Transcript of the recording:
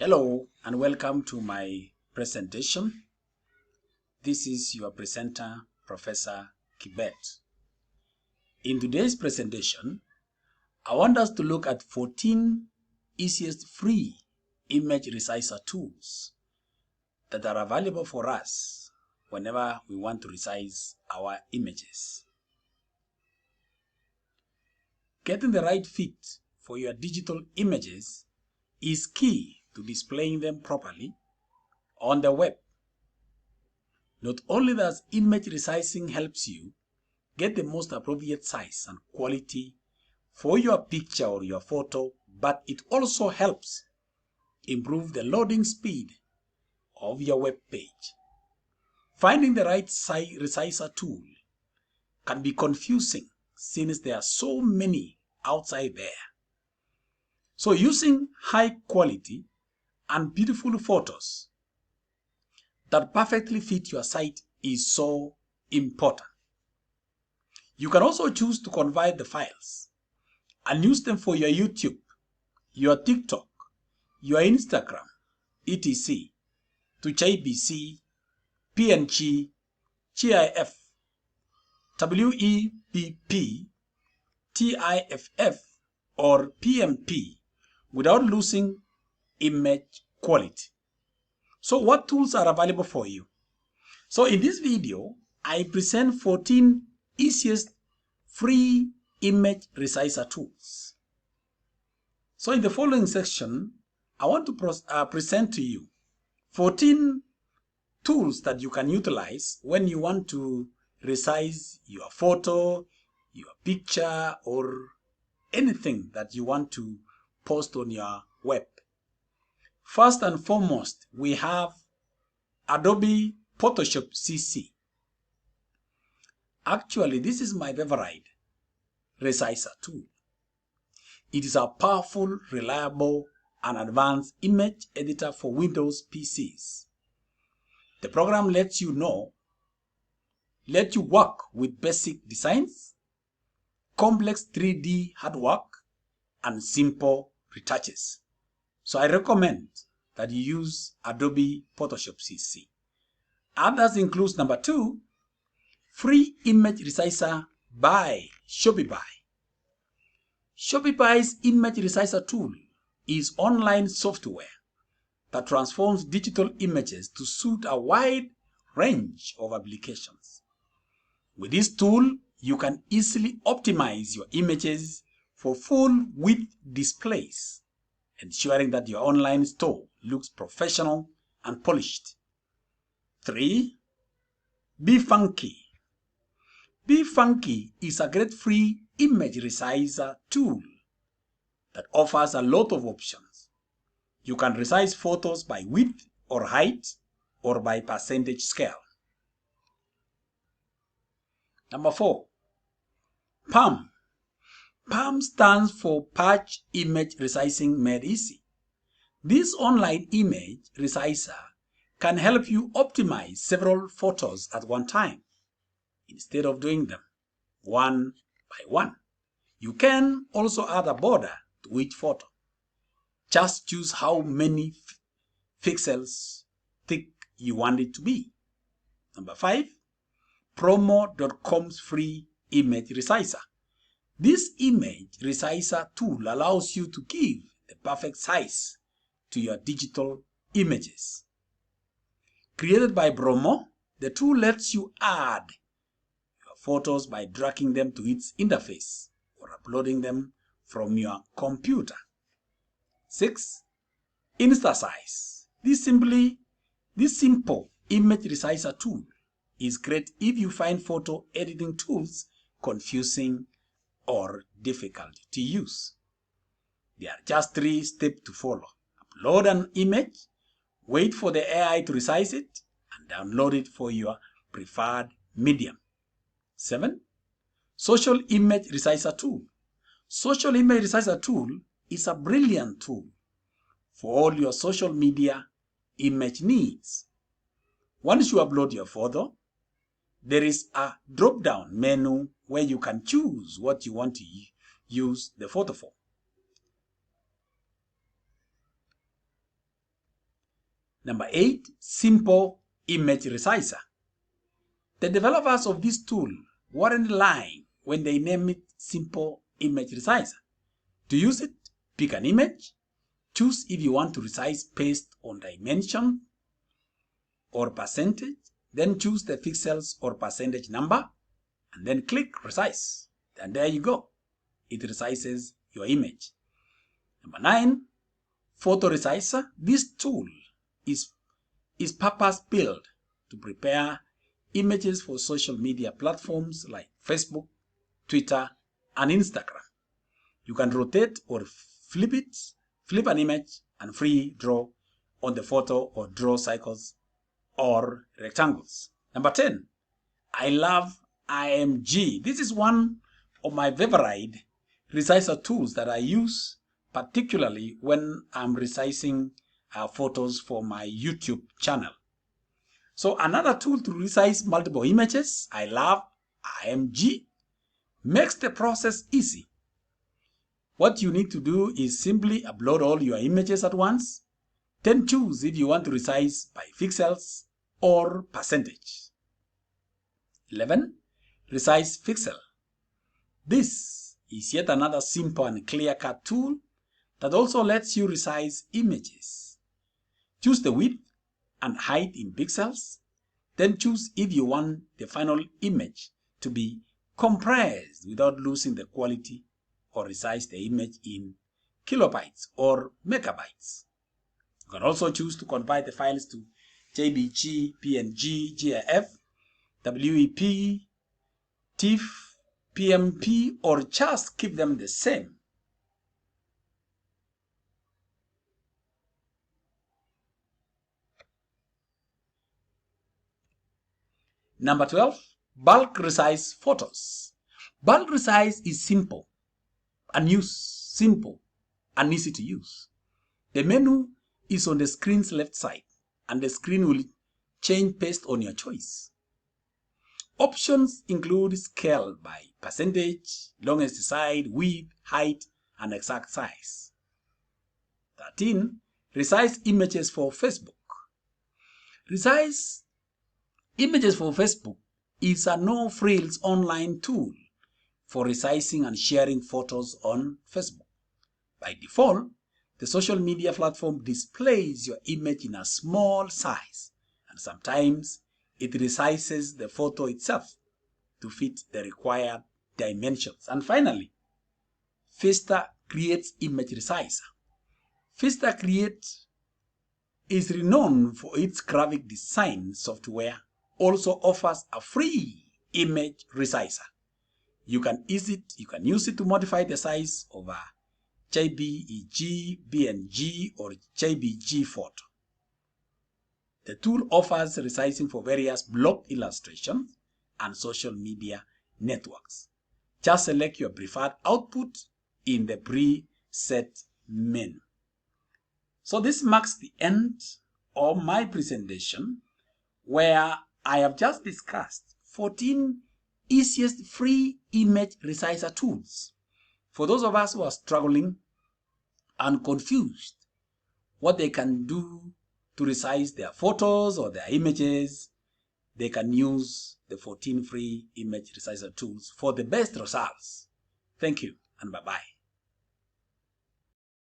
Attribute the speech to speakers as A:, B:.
A: Hello and welcome to my presentation. This is your presenter, Professor Kibet. In today's presentation, I want us to look at 14 easiest free image resizer tools that are available for us whenever we want to resize our images. Getting the right fit for your digital images is key to displaying them properly on the web. Not only does image resizing helps you get the most appropriate size and quality for your picture or your photo, but it also helps improve the loading speed of your web page. Finding the right resizer tool can be confusing since there are so many outside there. So using high quality and beautiful photos that perfectly fit your site is so important. You can also choose to convert the files and use them for your YouTube, your TikTok, your Instagram, etc. to JPG, PNG, GIF, WEBP, TIFF, or PMP without losing image quality. So what tools are available for you? So in this video, I present 14 easiest free image resizer tools. So in the following section, I want to present to you 14 tools that you can utilize when you want to resize your photo, your picture, or anything that you want to post on your web. First and foremost, we have Adobe Photoshop CC. Actually, this is my favorite resizer tool. It is a powerful, reliable, and advanced image editor for Windows PCs. The program lets you work with basic designs, complex 3D hard work, and simple retouches. So I recommend that you use Adobe Photoshop CC. Others include number 2, free image resizer by Shopify. Shopify's image resizer tool is online software that transforms digital images to suit a wide range of applications. With this tool, you can easily optimize your images for full width displays, ensuring that your online store looks professional and polished. 3. BeFunky. BeFunky is a great free image resizer tool that offers a lot of options. You can resize photos by width or height or by percentage scale. Number 4. PAM. PAM stands for Patch Image Resizing Made Easy. This online image resizer can help you optimize several photos at one time. Instead of doing them one by one, you can also add a border to each photo. Just choose how many pixels thick you want it to be. Number 5, Promo.com's free image resizer. This image resizer tool allows you to give the perfect size to your digital images. Created by Promo, the tool lets you add your photos by dragging them to its interface or uploading them from your computer. 6. InstaSize. This simple image resizer tool is great if you find photo editing tools confusing or difficult to use. There are just 3 steps to follow. Upload an image, wait for the AI to resize it, and download it for your preferred medium. 7. Social Image Resizer Tool. Social Image Resizer Tool is a brilliant tool for all your social media image needs. Once you upload your photo, there is a drop-down menu where you can choose what you want to use the photo for. Number 8, simple image resizer. The developers of this tool weren't lying when they named it simple image resizer. To use it, pick an image, choose if you want to resize based on dimension or percentage, then choose the pixels or percentage number, and then click resize. And there you go. It resizes your image. Number 9, photo resizer. This tool is purpose-built to prepare images for social media platforms like Facebook, Twitter, and Instagram. You can rotate or flip an image, and free draw on the photo or draw cycles or rectangles. Number 10, I love IMG. This is one of my favorite resizer tools that I use particularly when I'm resizing photos for my YouTube channel. So another tool to resize multiple images, I love IMG, makes the process easy. What you need to do is simply upload all your images at once, then choose if you want to resize by pixels or percentage. 11. Resize pixel. This is yet another simple and clear-cut tool that also lets you resize images. Choose the width and height in pixels, then choose if you want the final image to be compressed without losing the quality, or resize the image in kilobytes or megabytes. You can also choose to convert the files to JPG, PNG, GIF, WEP, TIFF, PMP, or just keep them the same. Number 12, bulk resize photos. Bulk resize is simple and easy to use. The menu is on the screen's left side, and the screen will change based on your choice. Options include scale by percentage, longest side, width, height, and exact size. 13. Resize images for Facebook. Resize images for Facebook is a no-frills online tool for resizing and sharing photos on Facebook. By default, the social media platform displays your image in a small size, and sometimes it resizes the photo itself to fit the required dimensions. And finally, Vista Creates Image Resizer. Vista Create is renowned for its graphic design software, also offers a free image resizer. You can use it to modify the size of a JPEG, PNG, or JPG photo. The tool offers resizing for various block illustrations and social media networks. Just select your preferred output in the preset menu. So this marks the end of my presentation, where I have just discussed 14 easiest free image resizer tools. For those of us who are struggling and confused what they can do to resize their photos or their images, they can use the 14 free image resizer tools for the best results. Thank you and bye-bye.